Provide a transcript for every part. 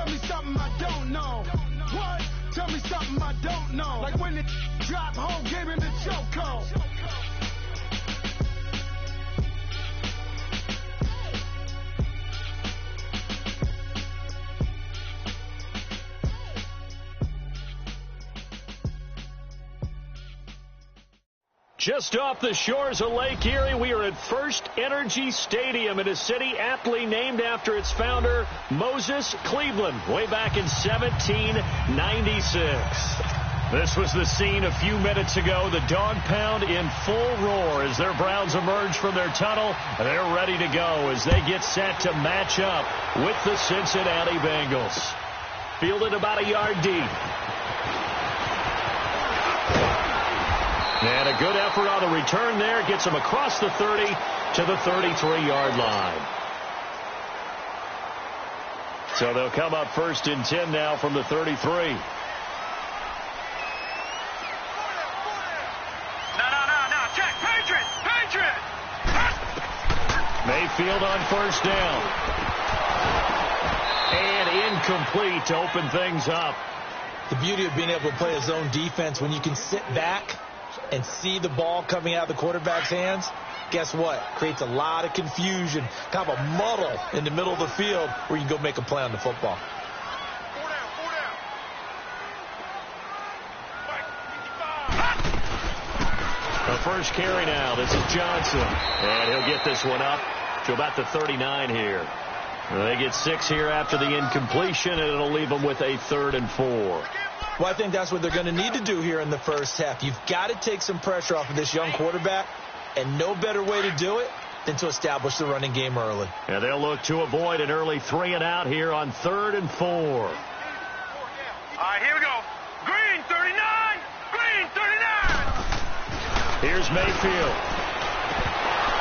Tell me something I don't know. What? Tell me something I don't know. Like when it dropped, whole game in the chokehold. Just off the shores of Lake Erie, we are at First Energy Stadium in a city aptly named after its founder, Moses Cleveland, way back in 1796. This was the scene a few minutes ago. The dog pound in full roar as their Browns emerge from their tunnel. They're ready to go as they get set to match up with the Cincinnati Bengals. Fielded about a yard deep. And a good effort on the return there. Gets them across the 30 to the 33-yard line. So they'll come up 1st and 10 now from the 33. No. Check. Patriot. Mayfield on 1st down. And incomplete to open things up. The beauty of being able to play a zone defense when you can sit back and see the ball coming out of the quarterback's hands, guess what? Creates a lot of confusion, kind of a muddle in the middle of the field where you can go make a play on the football. The first carry now. This is Johnson. And he'll get this one up to about the 39 here. They get 6 here after the incompletion, and it'll leave them with a 3rd and 4. Well, I think that's what they're going to need to do here in the first half. You've got to take some pressure off of this young quarterback, and no better way to do it than to establish the running game early. And they'll look to avoid an early 3 and out here on 3rd and 4. All right, here we go. Green 39. Here's Mayfield.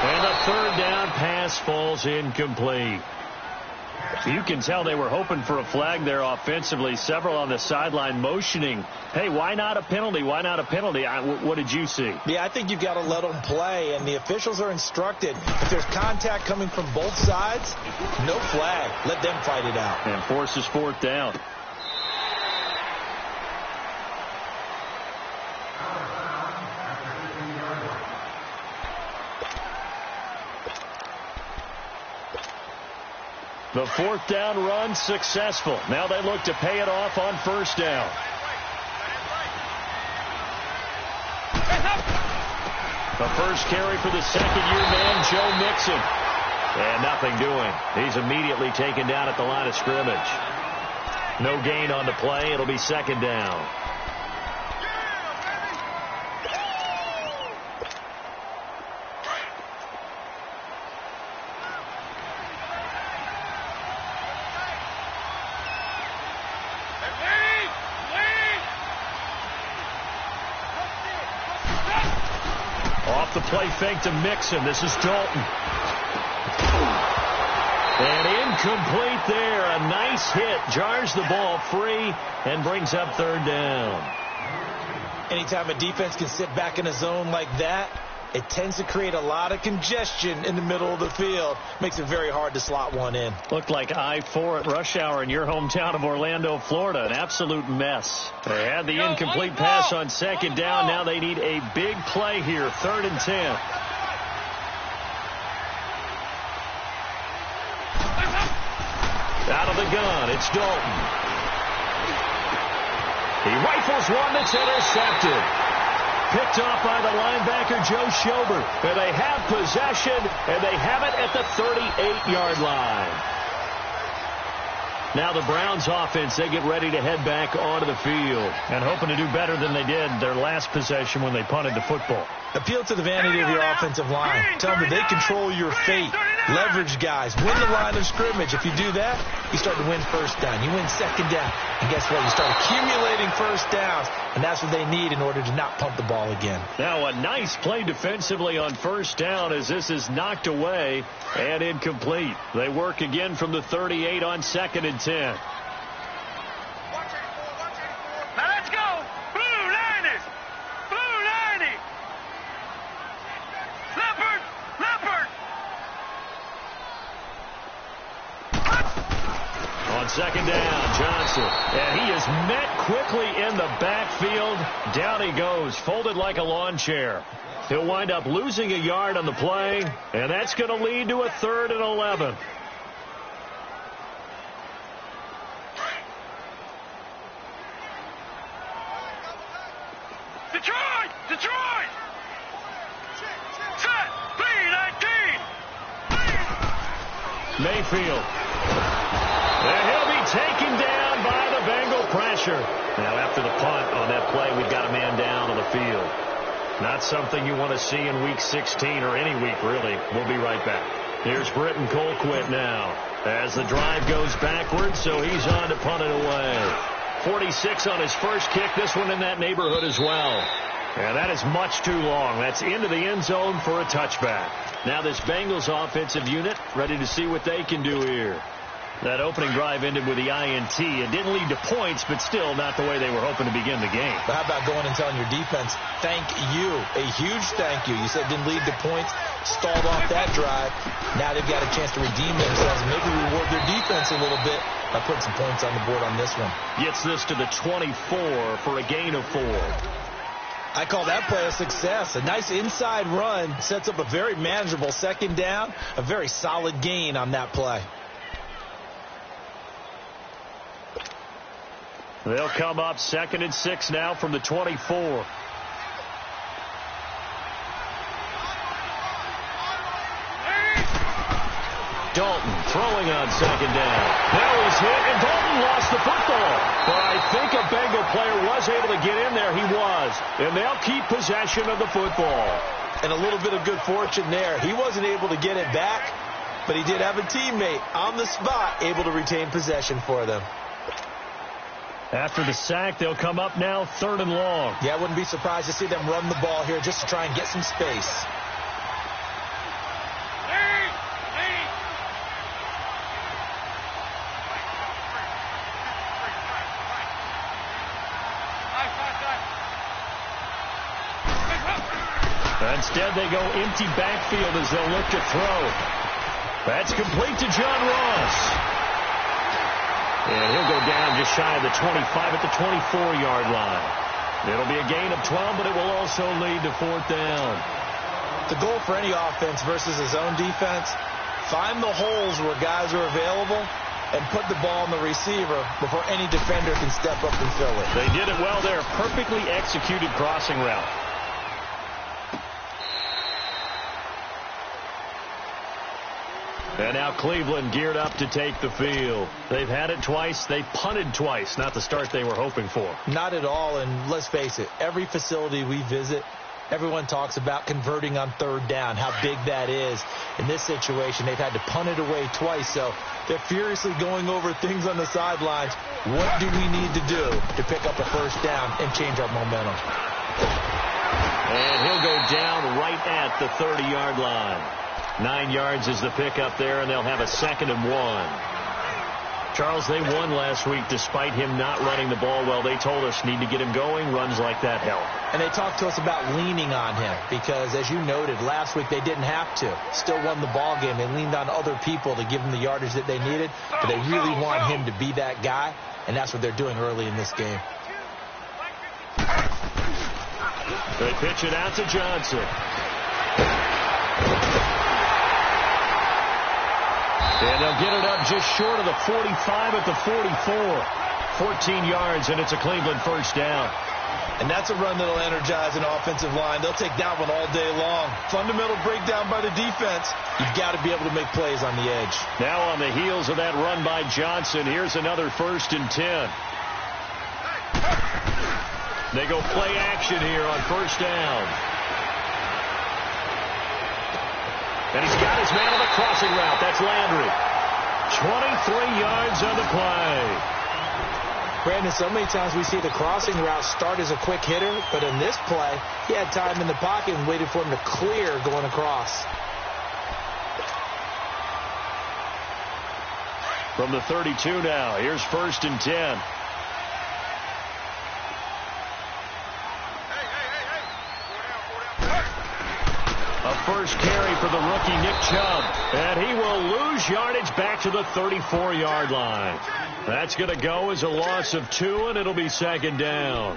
And the 3rd down pass falls incomplete. You can tell they were hoping for a flag there offensively. Several on the sideline motioning, hey, why not a penalty? Why not a penalty? What did you see? Yeah, I think you've got to let them play, and the officials are instructed. If there's contact coming from both sides, no flag. Let them fight it out. And forces 4th down. The 4th down run successful. Now they look to pay it off on 1st down. The first carry for the second-year man, Joe Mixon. And nothing doing. He's immediately taken down at the line of scrimmage. No gain on the play. It'll be 2nd down. The play fake to Mixon. This is Dalton. And incomplete there. A nice hit. Jars the ball free and brings up 3rd down. Anytime a defense can sit back in a zone like that, it tends to create a lot of congestion in the middle of the field. Makes it very hard to slot one in. Looked like I-4 at rush hour in your hometown of Orlando, Florida. An absolute mess. They had the incomplete pass on 2nd down. Now they need a big play here. 3rd and 10. Out of the gun, it's Dalton. He rifles one that's intercepted. Picked off by the linebacker, Joe Schobert. And they have possession, and they have it at the 38-yard line. Now the Browns offense, they get ready to head back onto the field. And hoping to do better than they did their last possession when they punted the football. Appeal to the vanity of your offensive line. Tell them that they control your fate. Leverage guys. Win the line of scrimmage. If you do that, you start to win 1st down. You win 2nd down. And guess what? You start accumulating 1st downs. And that's what they need in order to not pump the ball again. Now a nice play defensively on 1st down as this is knocked away and incomplete. They work again from the 38 on 2nd and 10. Now let's go. Blue 90. Blue 90. Leopard. On 2nd down. down, Johnson. And he is met quickly in the backfield. Down he goes, folded like a lawn chair. He'll wind up losing a yard on the play, and that's going to lead to a 3rd and 11. Detroit! Detroit! Set! B-19! Mayfield. And he'll be taken down by the Bengal pressure. Now, after the punt on that play, we've got a man down on the field. Not something you want to see in Week 16 or any week, really. We'll be right back. Here's Britton Colquitt now as the drive goes backwards, so he's on to punt it away. 46 on his first kick. This one in that neighborhood as well. And that is much too long. That's into the end zone for a touchback. Now this Bengals offensive unit ready to see what they can do here. That opening drive ended with the INT. It didn't lead to points, but still not the way they were hoping to begin the game. But how about going and telling your defense, thank you, a huge thank you. You said it didn't lead to points, stalled off that drive. Now they've got a chance to redeem themselves and maybe reward their defense a little bit by putting some points on the board on this one. Gets this to the 24 for a gain of 4. I call that play a success. A nice inside run sets up a very manageable second down, a very solid gain on that play. They'll come up 2nd and 6 now from the 24. Dalton throwing on 2nd down. Now he's hit, and Dalton lost the football. But I think a Bengal player was able to get in there. He was. And they'll keep possession of the football. And a little bit of good fortune there. He wasn't able to get it back, but he did have a teammate on the spot able to retain possession for them. After the sack, they'll come up now 3rd and long. Yeah, I wouldn't be surprised to see them run the ball here just to try and get some space. Instead, they go empty backfield as they'll look to throw. That's complete to John Ross. And he'll go down just shy of the 25 at the 24-yard line. It'll be a gain of 12, but it will also lead to 4th down. The goal for any offense versus his own defense, find the holes where guys are available and put the ball on the receiver before any defender can step up and fill it. They did it well there. Perfectly executed crossing route. And now Cleveland geared up to take the field. They've had it twice. They punted twice. Not the start they were hoping for. Not at all. And let's face it, every facility we visit, everyone talks about converting on 3rd down, how big that is. In this situation, they've had to punt it away twice. So they're furiously going over things on the sidelines. What do we need to do to pick up a 1st down and change our momentum? And he'll go down right at the 30-yard line. 9 yards is the pickup there, and they'll have a 2nd and 1. Charles, they won last week despite him not running the ball well. They told us need to get him going. Runs like that help. And they talked to us about leaning on him because, as you noted, last week they didn't have to. Still won the ball game. They leaned on other people to give them the yardage that they needed, but they really want him to be that guy, and that's what they're doing early in this game. They pitch it out to Johnson. And they'll get it up just short of the 45 at the 44. 14 yards, and it's a Cleveland 1st down. And that's a run that'll energize an offensive line. They'll take that one all day long. Fundamental breakdown by the defense. You've got to be able to make plays on the edge. Now on the heels of that run by Johnson, here's another 1st and 10. They go play action here on 1st down. And he's got his man on the crossing route. That's Landry. 23 yards on the play. Brandon, so many times we see the crossing route start as a quick hitter, but in this play, he had time in the pocket and waited for him to clear going across. From the 32 now, here's 1st and 10. A first carry for the rookie Nick Chubb. And he will lose yardage back to the 34-yard line. That's going to go as a loss of 2, and it'll be second down.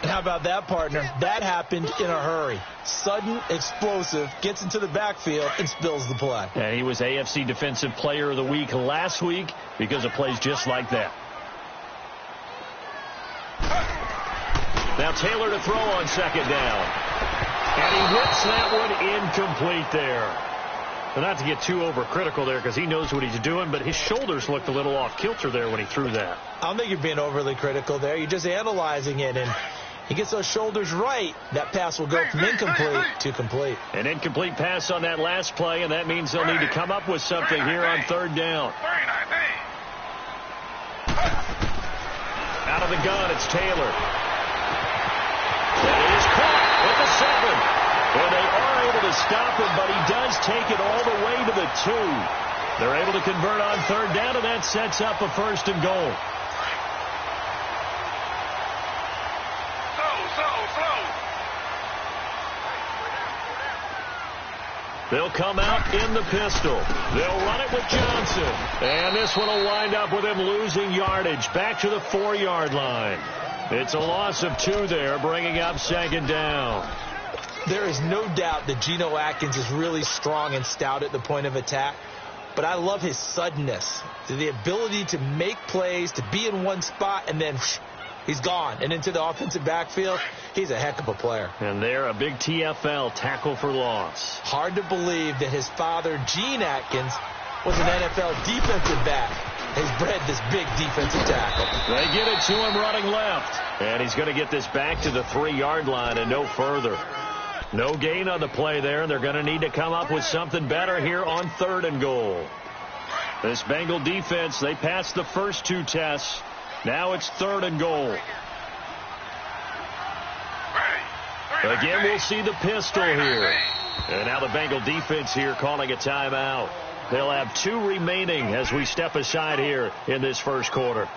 How about that, partner? That happened in a hurry. Sudden, explosive, gets into the backfield, and spills the play. And he was AFC Defensive Player of the Week last week because of plays just like that. Now Taylor to throw on second down. And he whips that one incomplete there. And not to get too overcritical there because he knows what he's doing, but his shoulders looked a little off kilter there when he threw that. I don't think you're being overly critical there. You're just analyzing it, and he gets those shoulders right. That pass will go from incomplete to complete. An incomplete pass on that last play, and that means they'll need to come up with something here on third down. Out of the gun, it's Taylor. That is caught at the 7. And they are able to stop him, but he does take it all the way to the 2. They're able to convert on third down, and that sets up a first and goal. They'll come out in the pistol. They'll run it with Johnson. And this one will wind up with him losing yardage back to the 4-yard line. It's a loss of 2 there, bringing up second down. There is no doubt that Geno Atkins is really strong and stout at the point of attack. But I love his suddenness, the ability to make plays, to be in one spot, and then he's gone. And into the offensive backfield, he's a heck of a player. And there, a big TFL, tackle for loss. Hard to believe that his father, Gene Atkins, was an NFL defensive back. Has bred this big defensive tackle. They get it to him running left. And he's going to get this back to the 3-yard line and no further. No gain on the play there, and they're going to need to come up with something better here on third and goal. This Bengal defense, they passed the first 2 tests. Now it's third and goal. Again, we'll see the pistol here. And now the Bengal defense here calling a timeout. They'll have 2 remaining as we step aside here in this first quarter.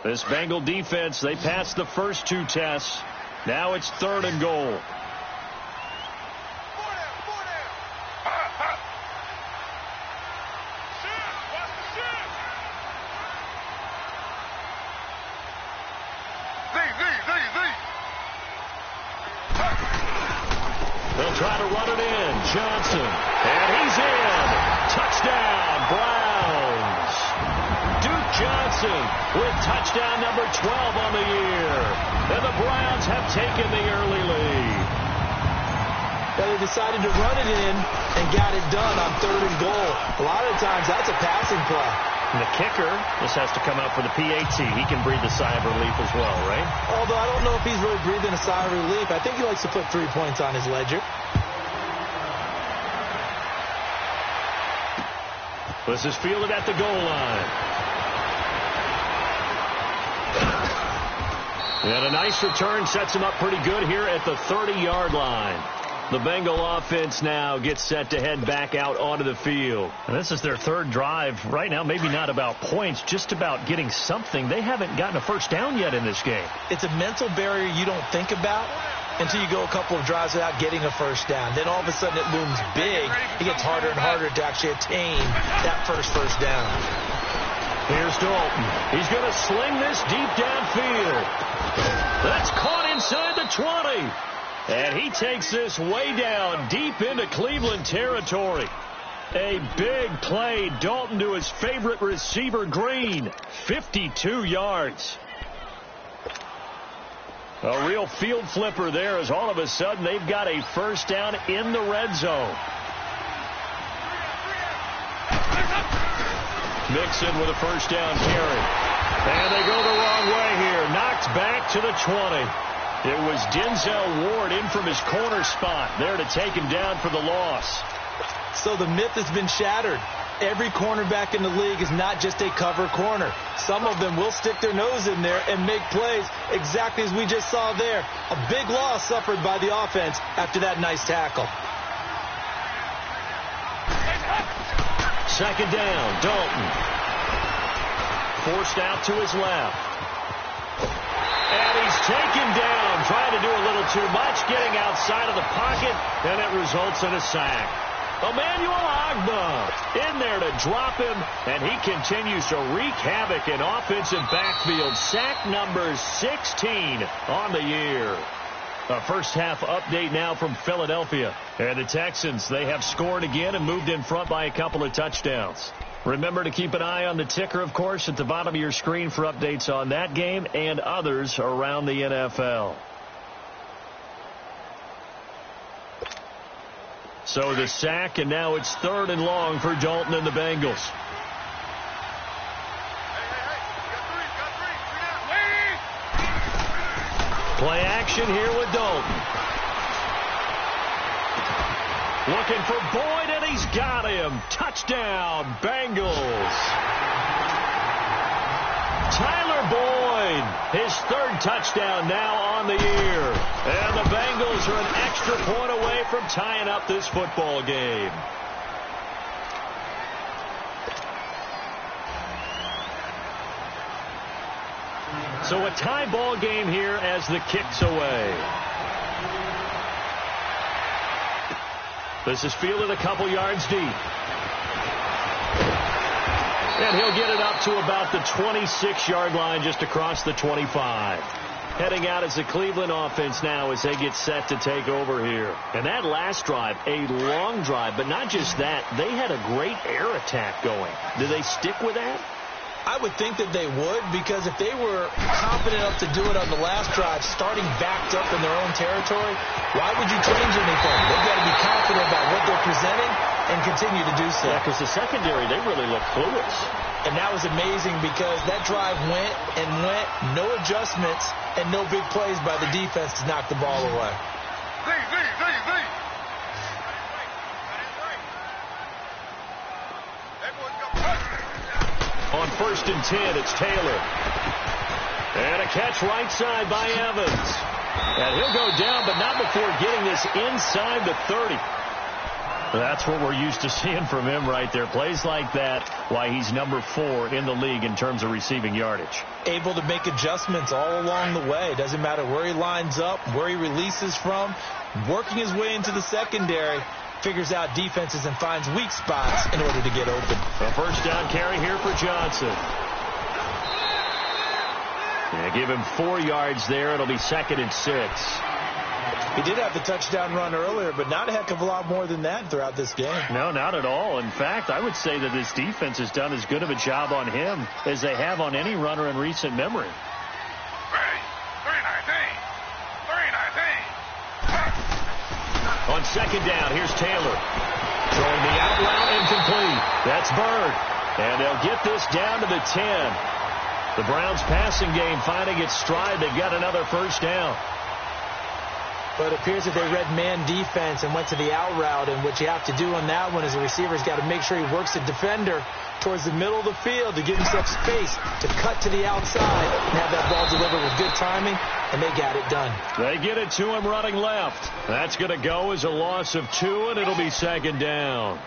This Bengal defense, they passed the first 2 tests. Now it's third and goal. They'll try to run it in. Johnson. And he's in. Touchdown, Browns. Duke Johnson with touchdown number 12 on the year. And the Browns have taken the early lead. Well, they decided to run it in and got it done on third and goal. A lot of times that's a passing play. And the kicker just has to come out for the PAT. He can breathe a sigh of relief as well, right? Although I don't know if he's really breathing a sigh of relief. I think he likes to put 3 points on his ledger. This is fielded at the goal line. And a nice return sets him up pretty good here at the 30-yard line. The Bengal offense now gets set to head back out onto the field. And this is their 3rd drive. Right now, maybe not about points, just about getting something. They haven't gotten a first down yet in this game. It's a mental barrier you don't think about until you go a couple of drives without getting a first down. Then all of a sudden it looms big. It gets harder and harder to actually attain that first down. Here's Dalton. He's going to sling this deep downfield. That's caught inside the 20. And he takes this way down deep into Cleveland territory. A big play. Dalton to his favorite receiver, Green. 52 yards. A real field flipper there as all of a sudden they've got a first down in the red zone. Mixon with a first down carry. And they go the wrong way here. Knocked back to the 20. It was Denzel Ward in from his corner spot there to take him down for the loss. So the myth has been shattered. Every cornerback in the league is not just a cover corner. Some of them will stick their nose in there and make plays exactly as we just saw there. A big loss suffered by the offense after that nice tackle. Second down, Dalton. Forced out to his left. And he's taken down, trying to do a little too much, getting outside of the pocket, and it results in a sack. Emmanuel Agba in there to drop him, and he continues to wreak havoc in offensive backfield. Sack number 16 on the year. A first half update now from Philadelphia. And the Texans, they have scored again and moved in front by a couple of touchdowns. Remember to keep an eye on the ticker, of course, at the bottom of your screen for updates on that game and others around the NFL. So the sack, and now it's 3rd and long for Dalton and the Bengals. Play action here with Dalton. Looking for Boyd, and he's got him. Touchdown, Bengals. Tyler Boyd, his 3rd touchdown now on the year. And the Bengals are an extra point away from tying up this football game. So a tie ball game here as the kick's away. This is fielded a couple yards deep. And he'll get it up to about the 26-yard line, just across the 25. Heading out as the Cleveland offense now as they get set to take over here. And that last drive, a long drive, but not just that. They had a great air attack going. Do they stick with that? I would think that they would, because if they were confident enough to do it on the last drive, starting backed up in their own territory, why would you change anything? They've got to be confident about what they're presenting and continue to do so. Yeah, because the secondary, they really look clueless. And that was amazing because that drive went and went, no adjustments, and no big plays by the defense to knock the ball away. On 1st and 10, it's Taylor. And a catch right side by Evans. And he'll go down, but not before getting this inside the 30. That's what we're used to seeing from him right there. Plays like that, why he's number 4 in the league in terms of receiving yardage. Able to make adjustments all along the way. Doesn't matter where he lines up, where he releases from. Working his way into the secondary. Figures out defenses and finds weak spots in order to get open. A first down carry here for Johnson. Yeah, give him 4 yards there. It'll be 2nd and 6. He did have the touchdown run earlier, but not a heck of a lot more than that throughout this game. No, not at all. In fact, I would say that this defense has done as good of a job on him as they have on any runner in recent memory. On 2nd down, here's Taylor. Throwing the out route, incomplete. That's Bird. And they'll get this down to the 10. The Browns passing game finding its stride. They've got another first down. But it appears that they read man defense and went to the out route. And what you have to do on that one is the receiver's got to make sure he works the defender towards the middle of the field to give himself space to cut to the outside and have that ball delivered with good timing, and they got it done. They get it to him running left. That's going to go as a loss of 2, and it'll be 2nd down.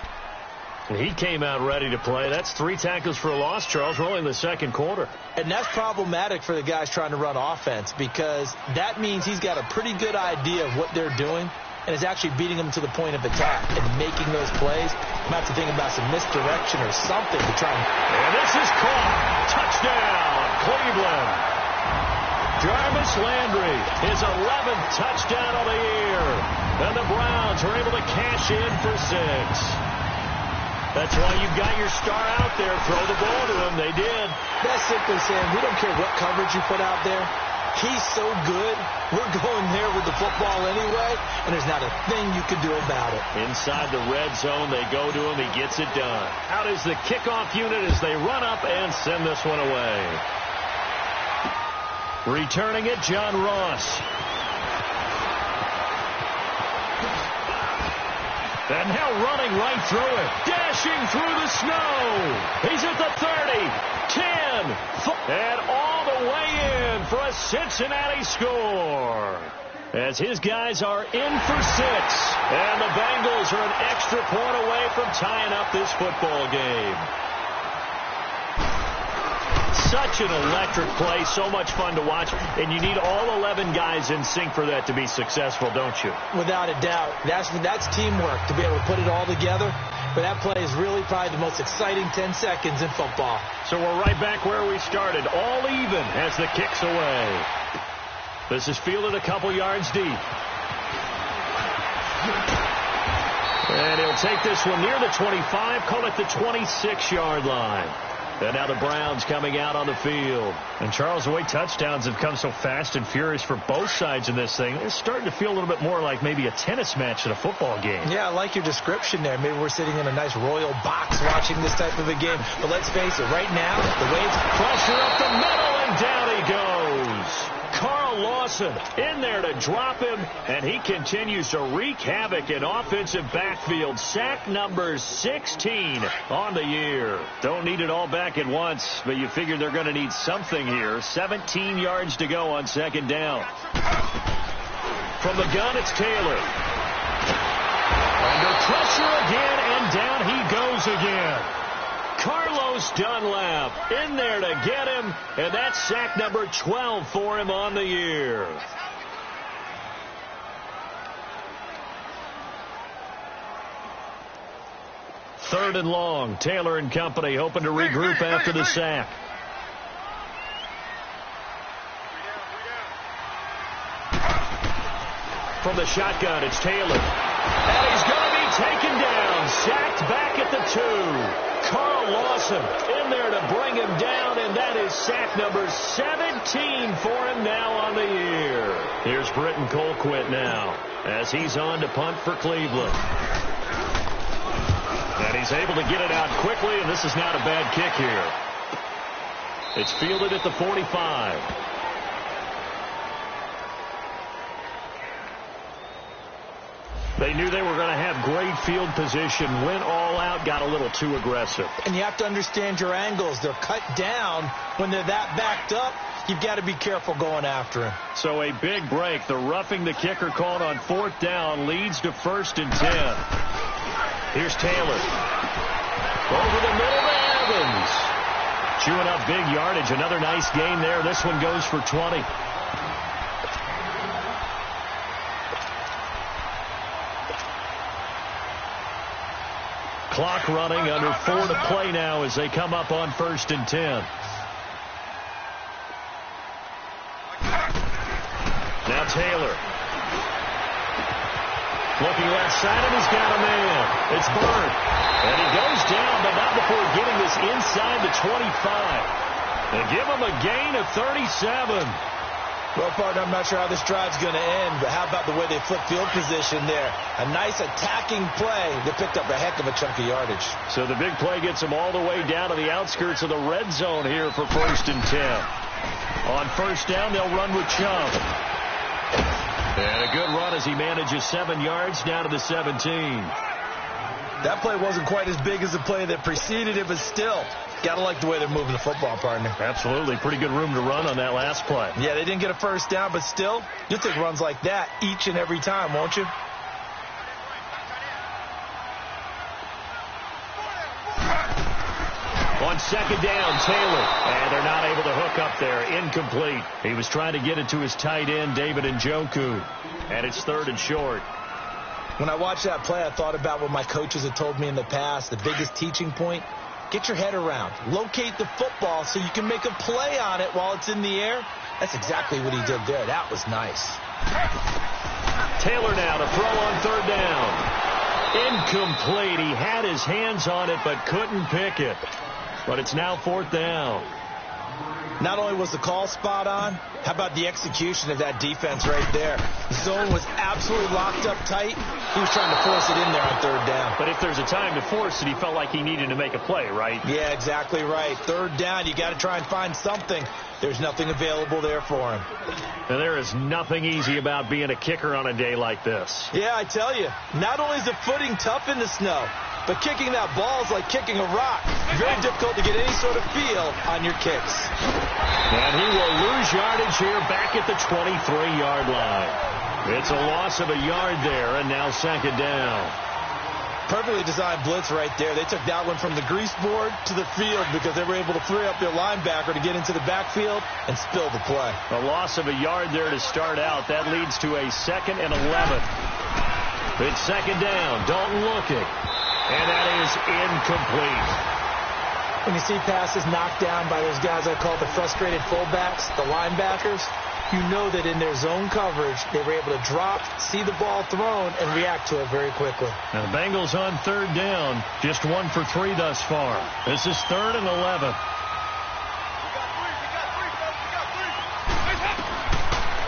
He came out ready to play. That's 3 tackles for a loss, Charles. We're only in the 2nd quarter. And that's problematic for the guys trying to run offense because that means he's got a pretty good idea of what they're doing and is actually beating them to the point of attack and making those plays. I'm going to have to think about some misdirection or something to try and this is caught. Touchdown, Cleveland. Jarvis Landry, his 11th touchdown of the year. And the Browns are able to cash in for 6. That's why you've got your star out there. Throw the ball to him. They did. That's simply saying we don't care what coverage you put out there. He's so good. We're going there with the football anyway, and there's not a thing you can do about it. Inside the red zone, they go to him. He gets it done. Out is the kickoff unit as they run up and send this one away. Returning it, John Ross. And now running right through it. Dashing through the snow. He's at the 30, 10, and all the way in for a Cincinnati score. As his guys are in for 6. And the Bengals are an extra point away from tying up this football game. Such an electric play, so much fun to watch, and you need all 11 guys in sync for that to be successful, don't you? Without a doubt. That's teamwork to be able to put it all together, but that play is really probably the most exciting 10 seconds in football. So we're right back where we started, all even as the kick's away. This is fielded a couple yards deep. And he'll take this one near the 25, call it the 26-yard line. And now the Browns coming out on the field. And Charles, the way touchdowns have come so fast and furious for both sides in this thing, it's starting to feel a little bit more like maybe a tennis match at a football game. Yeah, I like your description there. Maybe we're sitting in a nice royal box watching this type of a game. But let's face it, right now, the way it's pressure up the middle, and down he goes. Carl Lawson in there to drop him, and he continues to wreak havoc in offensive backfield. Sack number 16 on the year. Don't need it all back at once, but you figure they're going to need something here. 17 yards to go on second down. From the gun, it's Taylor. Under pressure again, and down he goes again. Carlos Dunlap in there to get him, and that's sack number 12 for him on the year. Third and long. Taylor and company hoping to regroup after the sack. From the shotgun, it's Taylor. And he's going to be taken down. Sacked back at the 2. Carl Lawson in there to bring him down, and that is sack number 17 for him now on the year. Here's Britton Colquitt now as he's on to punt for Cleveland. And he's able to get it out quickly, and this is not a bad kick here. It's fielded at the 45. They knew they were going to have great field position, went all out, got a little too aggressive. And you have to understand your angles. They're cut down when they're that backed up. You've got to be careful going after him. So a big break. The roughing the kicker called on 4th down leads to 1st and 10. Here's Taylor. Over the middle to Evans. Chewing up big yardage. Another nice gain there. This one goes for 20. Clock running, under 4 to play now as they come up on 1st and 10. Now Taylor. Looking left side, and he's got a man. It's Bird. And he goes down, but not before getting this inside the 25. They give him a gain of 37. Well, partner, I'm not sure how this drive's going to end, but how about the way they flip field position there? A nice attacking play. They picked up a heck of a chunk of yardage. So the big play gets them all the way down to the outskirts of the red zone here for 1st and 10. On 1st down, they'll run with Chubb. And a good run as he manages 7 yards down to the 17. That play wasn't quite as big as the play that preceded it, but still, gotta like the way they're moving the football, partner. Absolutely. Pretty good room to run on that last play. Yeah, they didn't get a 1st down, but still, you'll take runs like that each and every time, won't you? On 2nd down, Taylor. And they're not able to hook up there. Incomplete. He was trying to get it to his tight end, David Njoku. And it's 3rd and short. When I watched that play, I thought about what my coaches had told me in the past. The biggest teaching point, get your head around. Locate the football so you can make a play on it while it's in the air. That's exactly what he did there. That was nice. Taylor now to throw on 3rd down. Incomplete. He had his hands on it but couldn't pick it. But it's now 4th down. Not only was the call spot on, how about the execution of that defense right there? The zone was absolutely locked up tight. He was trying to force it in there on third down. But if there's a time to force it, he felt like he needed to make a play, right? Yeah, exactly right. Third down, you got to try and find something. There's nothing available there for him. And there is nothing easy about being a kicker on a day like this. Yeah, I tell you, not only is the footing tough in the snow, but kicking that ball is like kicking a rock. Very difficult to get any sort of feel on your kicks. And he will lose yardage here back at the 23-yard line. It's a loss of a yard there, and now second down. Perfectly designed blitz right there. They took that one from the grease board to the field because they were able to free up their linebacker to get into the backfield and spill the play. A loss of a yard there to start out. That leads to a 2nd and 11. It's second down. Dalton looking. And that is incomplete. When you see passes knocked down by those guys I call the frustrated fullbacks, the linebackers, you know that in their zone coverage, they were able to drop, see the ball thrown, and react to it very quickly. Now the Bengals on third down, just 1 for 3 thus far. This is 3rd and 11.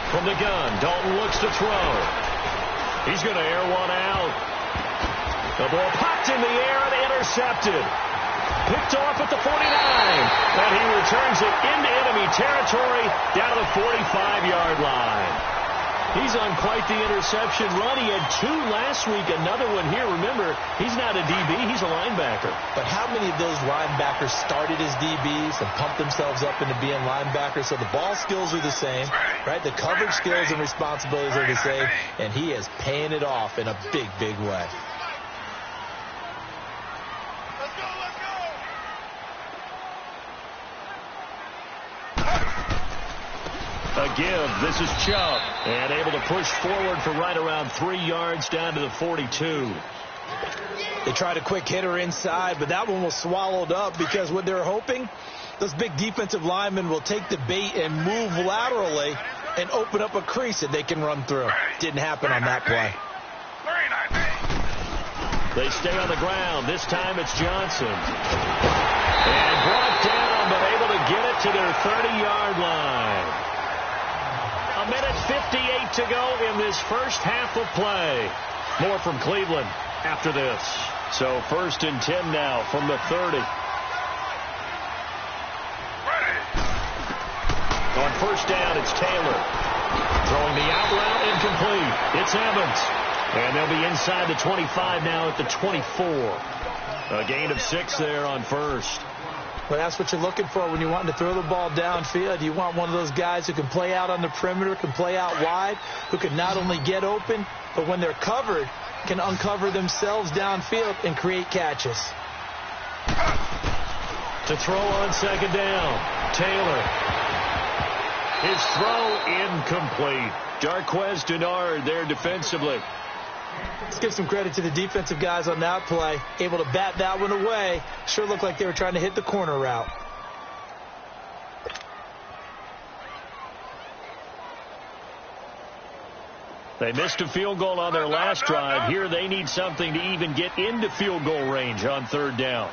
From the gun, Dalton looks to throw. He's going to air one out. The ball popped in the air and intercepted. Picked off at the 49. And he returns it into enemy territory down to the 45-yard line. He's on quite the interception run. He had 2 last week, another one here. Remember, he's not a DB, he's a linebacker. But how many of those linebackers started as DBs and pumped themselves up into being linebackers? So the ball skills are the same, right? The coverage skills and responsibilities are the same, and he is paying it off in a big, big way. A give. This is Chubb. And able to push forward for right around 3 yards down to the 42. They tried a quick hitter inside, but that one was swallowed up because what they're hoping, those big defensive linemen will take the bait and move laterally and open up a crease that they can run through. Didn't happen on that play. They stay on the ground. This time it's Johnson. And brought down, but able to get it to their 30-yard line. 1:58 to go in this first half of play. More from Cleveland after this. So 1st and 10 now from the 30. On first down, it's Taylor. Throwing the out route, incomplete. It's Evans. And they'll be inside the 25 now at the 24. A gain of 6 there on first. Well, that's what you're looking for when you're wanting to throw the ball downfield. You want one of those guys who can play out on the perimeter, can play out wide, who can not only get open, but when they're covered, can uncover themselves downfield and create catches. To throw on second down, Taylor. His throw incomplete. Darquez Denard there defensively. Let's give some credit to the defensive guys on that play. Able to bat that one away. Sure looked like they were trying to hit the corner route. They missed a field goal on their last drive. Here they need something to even get into field goal range on third down.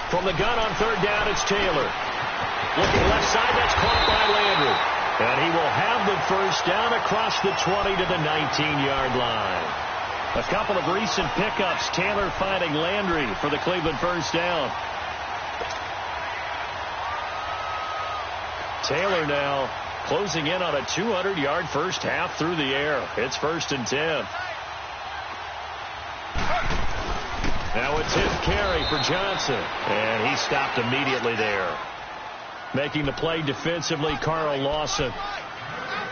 From the gun on third down, it's Taylor. Looking left side, that's caught by Landry. And he will have the first down across the 20 to the 19-yard line. A couple of recent pickups. Taylor finding Landry for the Cleveland first down. Taylor now closing in on a 200-yard first half through the air. It's 1st and 10. Now it's hit carry for Johnson. And he stopped immediately there. Making the play defensively, Carl Lawson.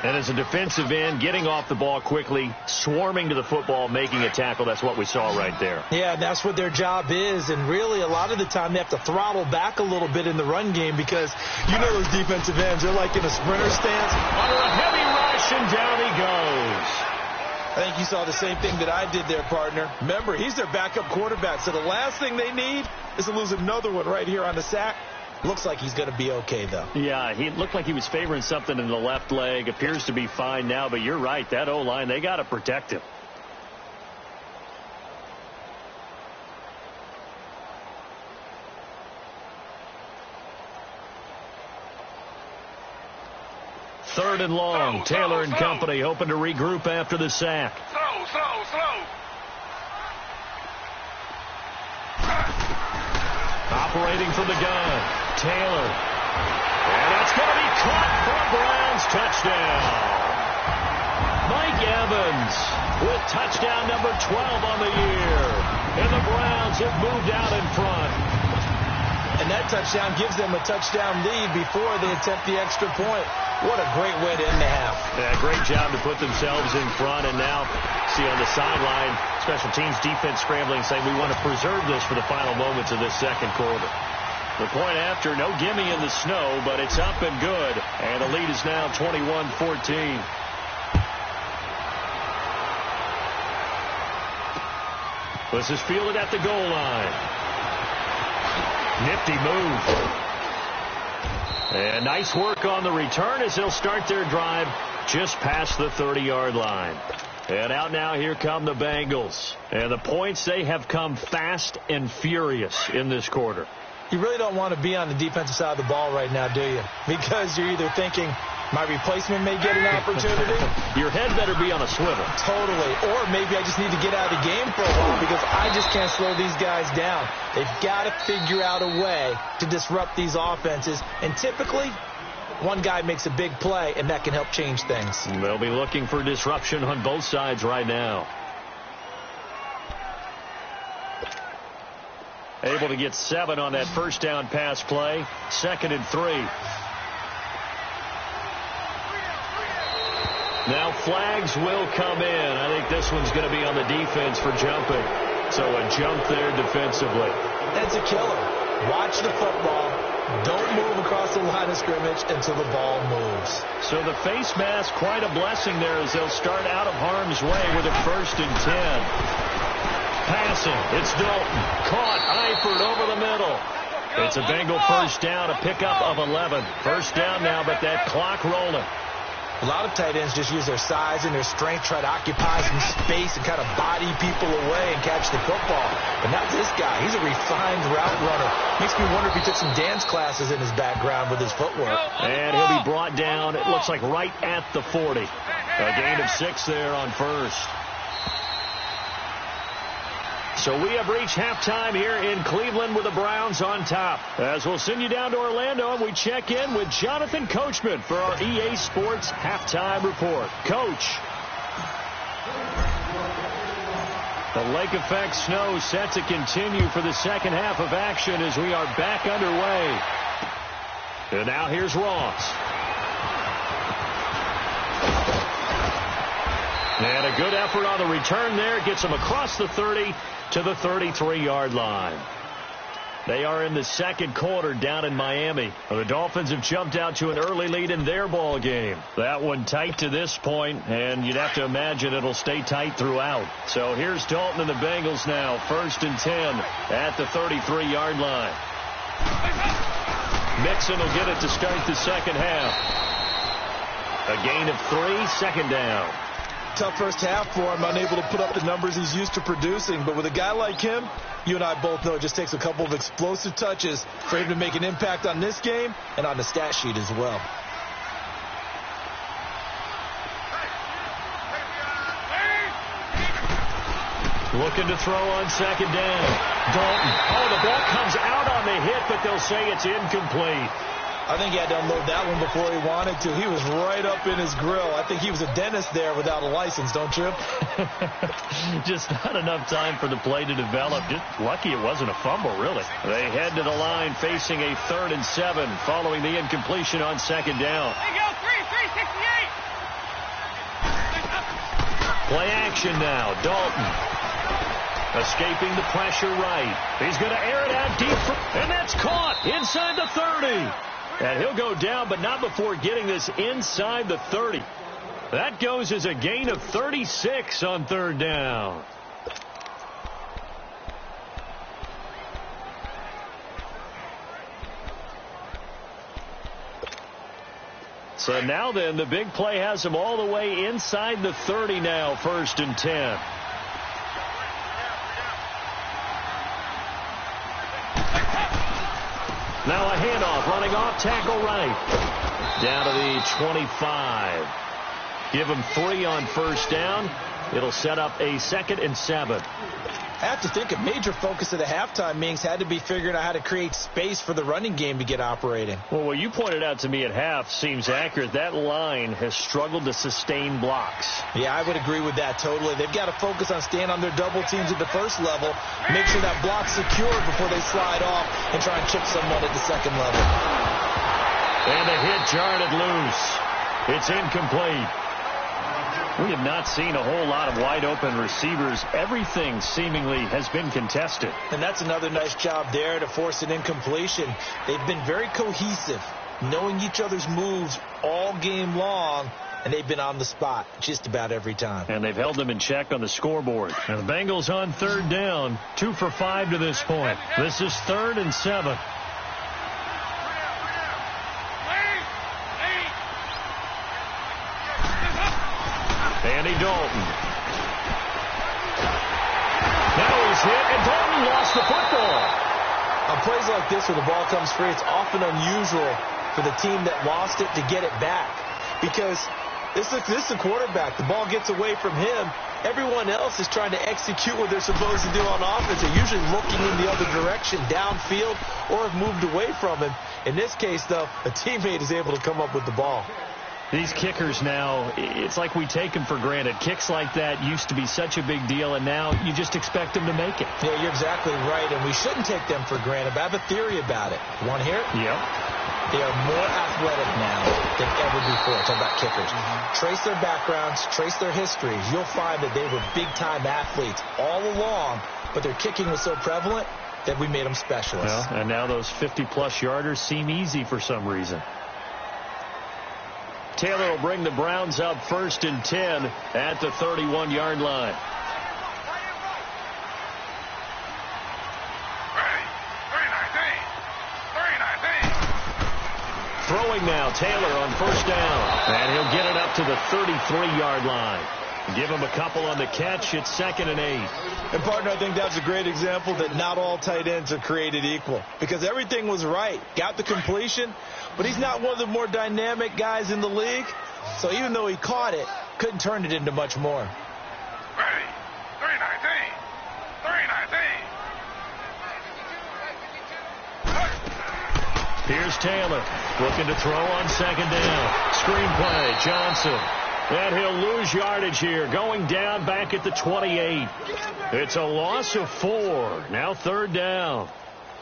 And as a defensive end, getting off the ball quickly, swarming to the football, making a tackle. That's what we saw right there. Yeah, that's what their job is. And really, a lot of the time, they have to throttle back a little bit in the run game because you know those defensive ends, they're like in a sprinter stance. Under a heavy rush, and down he goes. I think you saw the same thing that I did there, partner. Remember, he's their backup quarterback, so the last thing they need is to lose another one right here on the sack. Looks like he's going to be okay, though. Yeah, he looked like he was favoring something in the left leg. Appears to be fine now, but you're right. That O-line, they got to protect him. 3rd and long. Taylor and company hoping to regroup after the sack. Slow. Operating from the gun, Taylor. And that's going to be caught for a Browns touchdown. Mike Evans with touchdown number 12 on the year. And the Browns have moved out in front. And that touchdown gives them a touchdown lead before they attempt the extra point. What a great way to end the half. Yeah, great job to put themselves in front. And now, see on the sideline, special teams defense scrambling, saying we want to preserve this for the final moments of this second quarter. The point after, no gimme in the snow, but it's up and good. And the lead is now 21-14. This is fielded at the goal line. Nifty move. And nice work on the return as they'll start their drive just past the 30-yard line. And out now, here come the Bengals. And the points, they have come fast and furious in this quarter. You really don't want to be on the defensive side of the ball right now, do you? Because you're either thinking, my replacement may get an opportunity. Your head better be on a swivel. Totally. Or maybe I just need to get out of the game for a while because I just can't slow these guys down. They've got to figure out a way to disrupt these offenses. And typically, one guy makes a big play, and that can help change things. They'll be looking for disruption on both sides right now. Able to get 7 on that first down pass play. 2nd and 3. Now flags will come in. I think this one's going to be on the defense for jumping. So a jump there defensively. That's a killer. Watch the football. Don't move across the line of scrimmage until the ball moves. So the face mask, quite a blessing there as they'll start out of harm's way with a 1st and 10. Passing, it's Dalton. Caught, Eifert over the middle. It's a Bengal first down, a pickup of 11. First down now, but that clock rolling. A lot of tight ends just use their size and their strength, try to occupy some space and kind of body people away and catch the football. But not this guy. He's a refined route runner. Makes me wonder if he took some dance classes in his background with his footwork. And he'll be brought down, it looks like right at the 40. A gain of 6 there on first. So we have reached halftime here in Cleveland with the Browns on top. As we'll send you down to Orlando and we check in with Jonathan Coachman for our EA Sports Halftime Report. Coach. The lake effect snow set to continue for the second half of action as we are back underway. And now here's Ross. And a good effort on the return there. Gets him across the 30 to the 33-yard line. They are in the second quarter down in Miami. The Dolphins have jumped out to an early lead in their ball game. That one tight to this point, and you'd have to imagine it'll stay tight throughout. So here's Dalton and the Bengals now. 1st and 10 at the 33-yard line. Mixon will get it to start the second half. A gain of 3, 2nd down. Tough first half for him, unable to put up the numbers he's used to producing. But with a guy like him, you and I both know it just takes a couple of explosive touches for him to make an impact on this game and on the stat sheet as well. Looking to throw on 2nd down. Dalton. Oh, the ball comes out on the hit, but they'll say it's incomplete. I think he had to unload that one before he wanted to. He was right up in his grill. I think he was a dentist there without a license, don't you? Just not enough time for the play to develop. Just lucky it wasn't a fumble, really. They head to the line facing a 3rd and 7 following the incompletion on 2nd down. There you go, 368. Play action now. Dalton. Escaping the pressure right. He's going to air it out deep. And that's caught inside the 30. And he'll go down, but not before getting this inside the 30. That goes as a gain of 36 on 3rd down. So now then, the big play has him all the way inside the 30 now, 1st and 10. Now a handoff handoff, running off, tackle right. Down to the 25. Give them 3 on first down. It'll set up a 2nd and 7. I have to think a major focus of the halftime meetings had to be figuring out how to create space for the running game to get operating. Well, what you pointed out to me at half seems accurate. That line has struggled to sustain blocks. Yeah, I would agree with that totally. They've got to focus on staying on their double teams at the first level, make sure that block's secure before they slide off and try and chip someone at the second level. And the hit jarred it loose. It's incomplete. We have not seen a whole lot of wide-open receivers. Everything seemingly has been contested. And that's another nice job there to force an incompletion. They've been very cohesive, knowing each other's moves all game long, and they've been on the spot just about every time. And they've held them in check on the scoreboard. And the Bengals on 3rd down, 2 for 5 to this point. This is 3rd and 7. Andy Dalton. Now he's hit, and Dalton lost the football. On plays like this where the ball comes free, it's often unusual for the team that lost it to get it back. Because this is the quarterback. The ball gets away from him. Everyone else is trying to execute what they're supposed to do on offense. They're usually looking in the other direction, downfield, or have moved away from him. In this case, though, a teammate is able to come up with the ball. These kickers now, it's like we take them for granted. Kicks like that used to be such a big deal, and now you just expect them to make it. Yeah, you're exactly right, and we shouldn't take them for granted. But I have a theory about it. You want to hear it? Yep. They are more athletic now than ever before. Talk about kickers. Trace their backgrounds, trace their histories. You'll find that they were big-time athletes all along, but their kicking was so prevalent that we made them specialists. Well, and now those 50-plus yarders seem easy for some reason. Taylor will bring the Browns up 1st and 10 at the 31-yard line. Throwing now, Taylor on 1st down. And he'll get it up to the 33-yard line. Give him a couple on the catch. It's 2nd and 8. And, partner, I think that's a great example that not all tight ends are created equal. Because everything was right. Got the completion, but he's not one of the more dynamic guys in the league. So even though he caught it, couldn't turn it into much more. Ready. 319. 319. Here's Taylor looking to throw on 2nd down. Screen play, Johnson. And he'll lose yardage here, going down back at the 28. It's a loss of 4. Now 3rd down.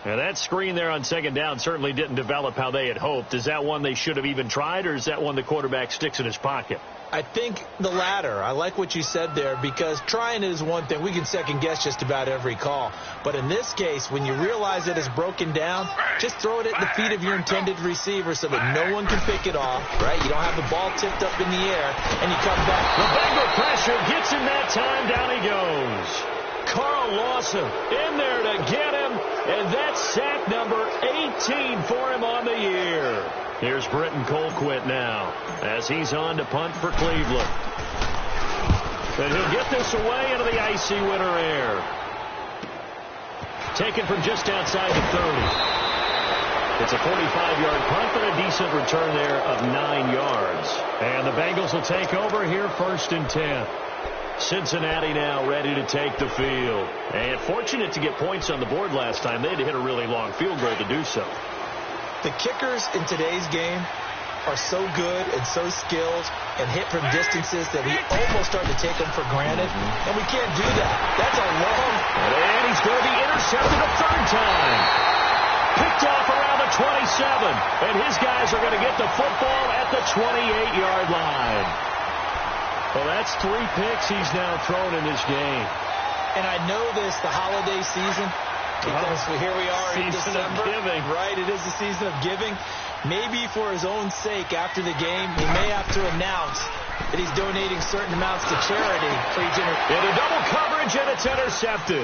And that screen there on 2nd down certainly didn't develop how they had hoped. Is that one they should have even tried, or is that one the quarterback sticks in his pocket? I think the latter. I like what you said there, because trying it is one thing. We can second-guess just about every call. But in this case, when you realize it is broken down, just throw it at the feet of your intended receiver so that no one can pick it off, right? You don't have the ball tipped up in the air, and you come back. The Bengal pressure gets him that time. Down he goes. Carl Lawson in there to get him, and that's sack number 18 for him on the year. Here's Britton Colquitt now as he's on to punt for Cleveland. And he'll get this away into the icy winter air. Taken from just outside the 30. It's a 45-yard punt, but a decent return there of 9 yards. And the Bengals will take over here 1st and 10. Cincinnati now ready to take the field. And fortunate to get points on the board last time. They had to hit a really long field goal to do so. The kickers in today's game are so good and so skilled and hit from distances that we almost start to take them for granted. And we can't do that. That's a long... And he's going to be intercepted a 3rd time. Picked off around the 27. And his guys are going to get the football at the 28-yard line. Well, that's 3 picks he's now thrown in this game. And I know this, the holiday season, because here we are in December. Giving. Right, it is the season of giving. Maybe for his own sake after the game, he may have to announce that he's donating certain amounts to charity for each Into double coverage, and it's intercepted.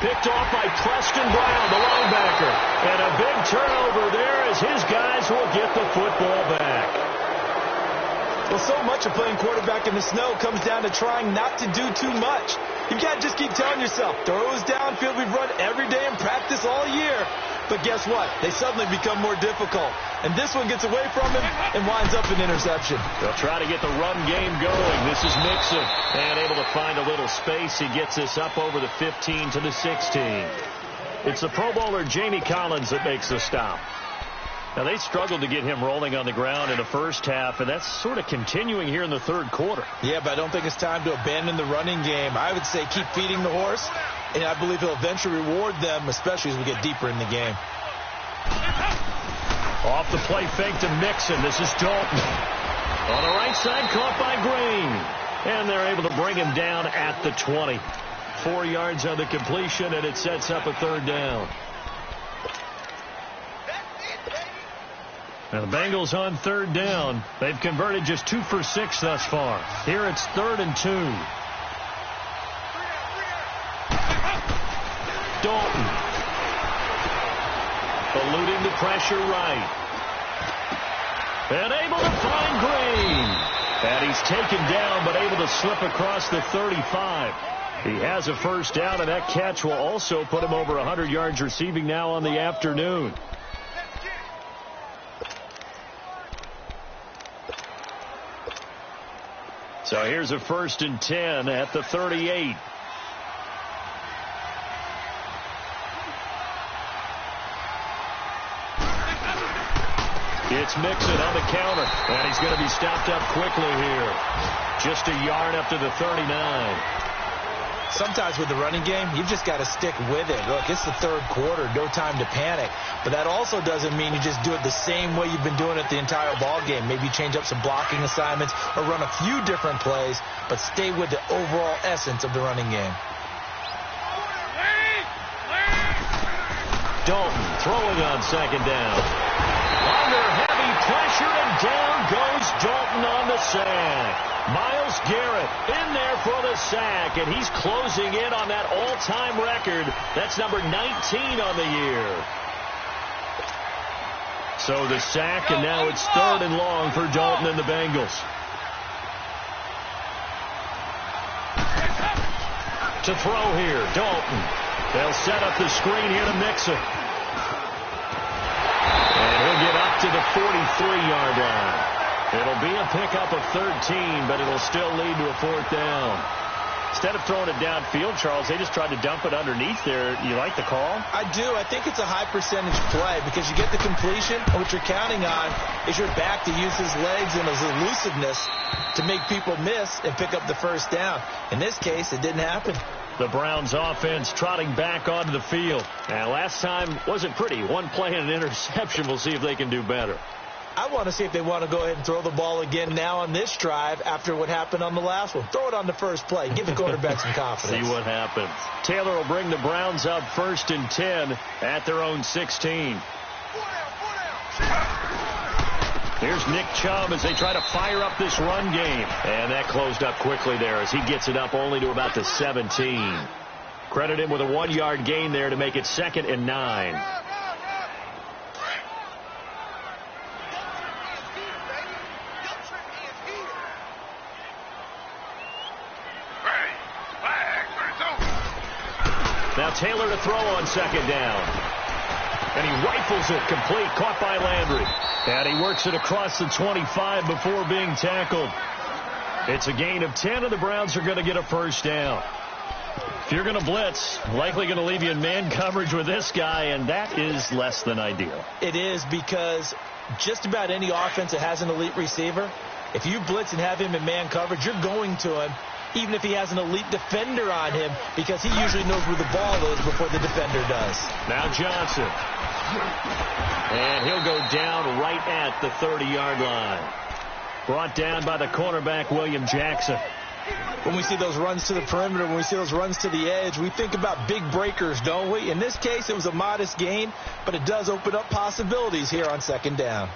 Picked off by Preston Brown, the linebacker. And a big turnover there as his guys will get the football back. Well, so much of playing quarterback in the snow comes down to trying not to do too much. You've got to just keep telling yourself, throws downfield we've run every day in practice all year. But guess what? They suddenly become more difficult. And this one gets away from him and winds up an interception. They'll try to get the run game going. This is Mixon. And able to find a little space. He gets this up over the 15 to the 16. It's the Pro Bowler Jamie Collins that makes the stop. Now, they struggled to get him rolling on the ground in the first half, and that's sort of continuing here in the third quarter. Yeah, but I don't think it's time to abandon the running game. I would say keep feeding the horse, and I believe he'll eventually reward them, especially as we get deeper in the game. Off the play fake to Mixon. This is Dalton. On the right side, caught by Green. And they're able to bring him down at the 20. 4 yards on the completion, and it sets up a third down. Now the Bengals on third down. They've converted just 2 for 6 thus far. Here it's 3rd and 2. Dalton. Eluding the pressure right. And able to find Green. And he's taken down but able to slip across the 35. He has a first down, and that catch will also put him over 100 yards receiving now on the afternoon. So here's a 1st and 10 at the 38. It's Mixon on the counter, and he's going to be stopped up quickly here. Just a yard up to the 39. Sometimes with the running game, you've just got to stick with it. Look, it's the third quarter, no time to panic. But that also doesn't mean you just do it the same way you've been doing it the entire ball game. Maybe change up some blocking assignments or run a few different plays, but stay with the overall essence of the running game. Dalton throwing on second down. Under heavy pressure, and down goes Dalton on the sack. Myles Garrett in there for the sack, and he's closing in on that all-time record. That's number 19 on the year. So the sack, and now it's 3rd and long for Dalton and the Bengals. To throw here, Dalton. They'll set up the screen here to Mixon. And he'll get up to the 43-yard line. It'll be a pickup of 13, but it'll still lead to a 4th down. Instead of throwing it downfield, Charles, they just tried to dump it underneath there. You like the call? I do. I think it's a high-percentage play because you get the completion, and what you're counting on is your back to use his legs and his elusiveness to make people miss and pick up the first down. In this case, it didn't happen. The Browns offense trotting back onto the field. And last time wasn't pretty. One play and an interception. We'll see if they can do better. I want to see if they want to go ahead and throw the ball again now on this drive after what happened on the last one. Throw it on the first play. Give the quarterback some confidence. See what happens. Taylor will bring the Browns up 1st and 10 at their own 16. Here's Nick Chubb as they try to fire up this run game. And that closed up quickly there as he gets it up only to about the 17. Credit him with a 1-yard gain there to make it 2nd and 9. Now Taylor to throw on second down. And he rifles it complete, caught by Landry. And he works it across the 25 before being tackled. It's a gain of 10, and the Browns are going to get a first down. If you're going to blitz, likely going to leave you in man coverage with this guy, and that is less than ideal. It is, because just about any offense that has an elite receiver, if you blitz and have him in man coverage, you're going to him, even if he has an elite defender on him, because he usually knows where the ball is before the defender does. Now Johnson. And he'll go down right at the 30-yard line. Brought down by the cornerback, William Jackson. When we see those runs to the perimeter, when we see those runs to the edge, we think about big breakers, don't we? In this case, it was a modest gain, but it does open up possibilities here on second down.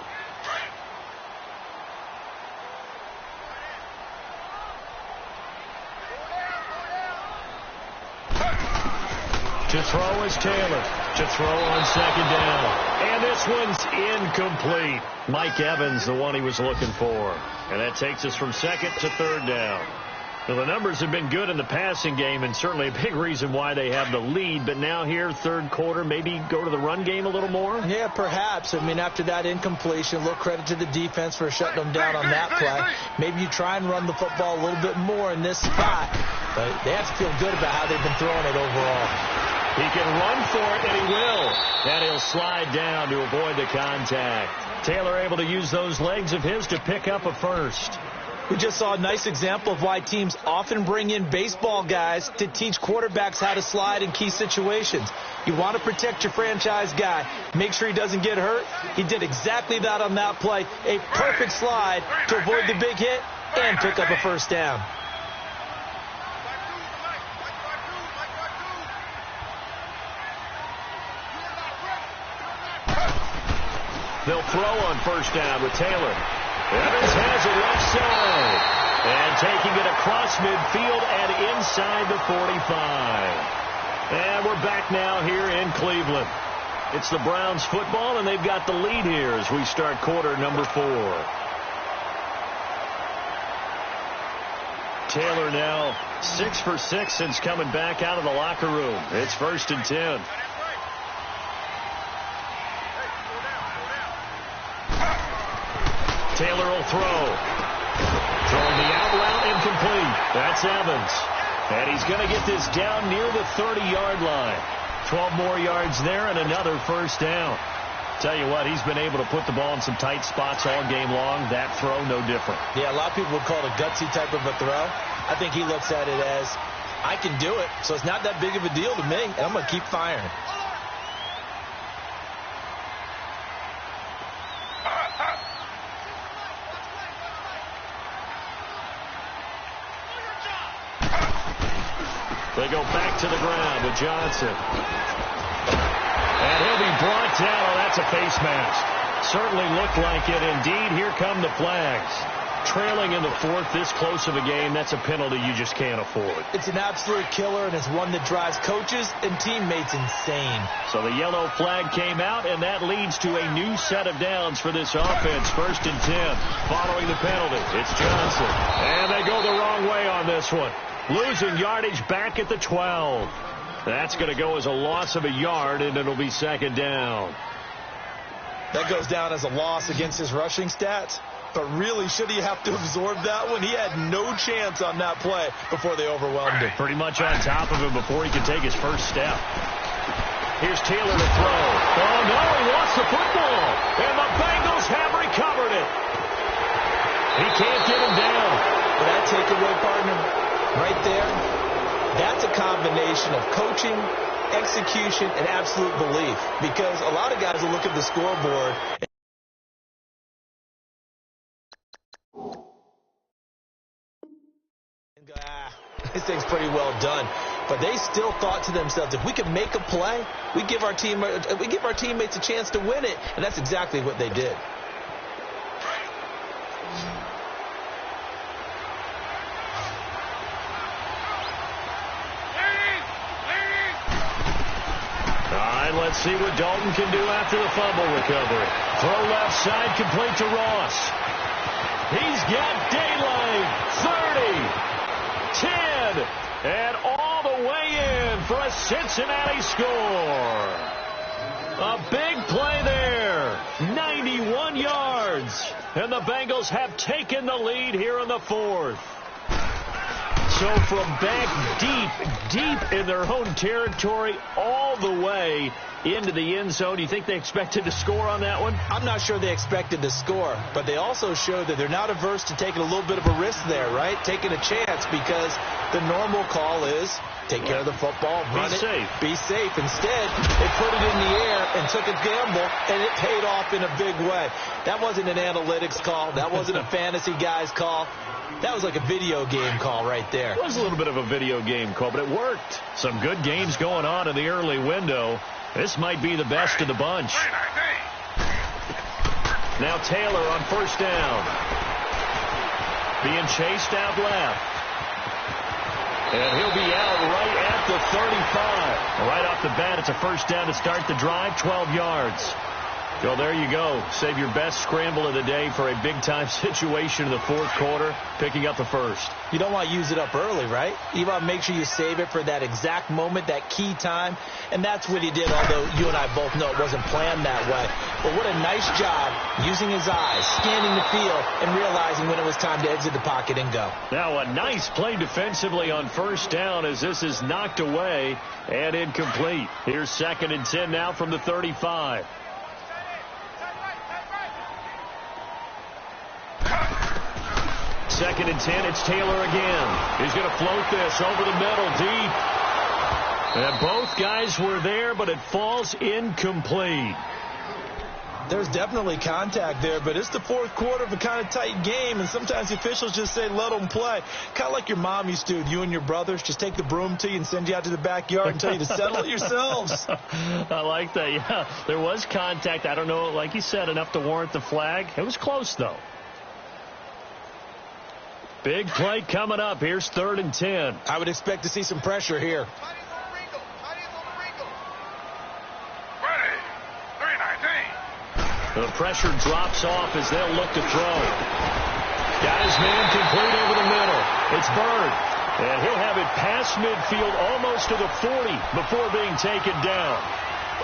To throw is Taylor. To throw on second down. And this one's incomplete. Mike Evans, the one he was looking for. And that takes us from 2nd to 3rd down. Well, the numbers have been good in the passing game, and certainly a big reason why they have the lead. But now here, third quarter, maybe go to the run game a little more? Yeah, perhaps. I mean, after that incompletion, a little credit to the defense for shutting them down on that play. Maybe you try and run the football a little bit more in this spot. But they have to feel good about how they've been throwing it overall. He can run for it, and he will. And he'll slide down to avoid the contact. Taylor able to use those legs of his to pick up a first. We just saw a nice example of why teams often bring in baseball guys to teach quarterbacks how to slide in key situations. You want to protect your franchise guy. Make sure he doesn't get hurt. He did exactly that on that play. A perfect slide to avoid the big hit and pick up a first down. They'll throw on first down with Taylor. Evans has it left side. And taking it across midfield and inside the 45. And we're back now here in Cleveland. It's the Browns football, and they've got the lead here as we start quarter number 4. Taylor now 6 for 6 since coming back out of the locker room. It's 1st and 10. Taylor will throw. Throwing the out route incomplete. That's Evans. And he's going to get this down near the 30-yard line. 12 more yards there and another first down. Tell you what, he's been able to put the ball in some tight spots all game long. That throw, no different. Yeah, a lot of people would call it a gutsy type of a throw. I think he looks at it as, I can do it, so it's not that big of a deal to me, and I'm going to keep firing. They go back to the ground with Johnson. And he'll be brought down. Oh, that's a face mask. Certainly looked like it. Indeed, here come the flags. Trailing in the 4th, this close of a game, that's a penalty you just can't afford. It's an absolute killer, and it's one that drives coaches and teammates insane. So the yellow flag came out, and that leads to a new set of downs for this offense. 1st and 10 following the penalty. It's Johnson. And they go the wrong way on this one. Losing yardage back at the 12. That's going to go as a loss of a yard, and it'll be 2nd down. That goes down as a loss against his rushing stats. But really, should he have to absorb that one? He had no chance on that play before they overwhelmed him. Pretty much on top of him before he could take his first step. Here's Taylor to throw. Oh, no, he lost the football. And the Bengals have recovered it. He can't get him down. For that takeaway, partner, right there, that's a combination of coaching, execution, and absolute belief. Because a lot of guys will look at the scoreboard and go, this thing's pretty well done. But they still thought to themselves, if we can make a play, we give our teammates a chance to win it. And that's exactly what they did. Let's see what Dalton can do after the fumble recovery. Throw left side, complete to Ross. He's got daylight. 30, 10, and all the way in for a Cincinnati score. A big play there. 91 yards. And the Bengals have taken the lead here in the 4th. So from back deep in their own territory, all the way into the end zone, you think they expected to score on that one? I'm not sure they expected to score, but they also showed that they're not averse to taking a little bit of a risk there, right? Taking a chance, because the normal call is take care of the football, run it, be safe. Instead, they put it in the air and took a gamble, and it paid off in a big way. That wasn't an analytics call. That wasn't a fantasy guy's call. That was like a video game call right there. It was a little bit of a video game call, but it worked. Some good games going on in the early window. This might be the best of the bunch. Now Taylor on first down. Being chased out left. And he'll be out right at the 35. Right off the bat, it's a first down to start the drive, 12 yards. Well, there you go. Save your best scramble of the day for a big-time situation in the fourth quarter, picking up the first. You don't want to use it up early, right? You want to make sure you save it for that exact moment, that key time, and that's what he did, although you and I both know it wasn't planned that way. But what a nice job using his eyes, scanning the field, and realizing when it was time to exit the pocket and go. Now a nice play defensively on first down as this is knocked away and incomplete. Here's 2nd and 10 now from the 35. Second and 10, it's Taylor again. He's going to float this over the middle, deep. And both guys were there, but it falls incomplete. There's definitely contact there, but it's the fourth quarter of a kind of tight game, and sometimes the officials just say, let them play. Kind of like your mom used to, you and your brothers, just take the broom to you and send you out to the backyard and tell you to settle it yourselves. I like that, yeah. There was contact. I don't know, like you said, enough to warrant the flag. It was close, though. Big play coming up. Here's 3rd and 10. I would expect to see some pressure here. The pressure drops off as they'll look to throw. Got his man complete over the middle. It's Bird. And he'll have it past midfield almost to the 40 before being taken down.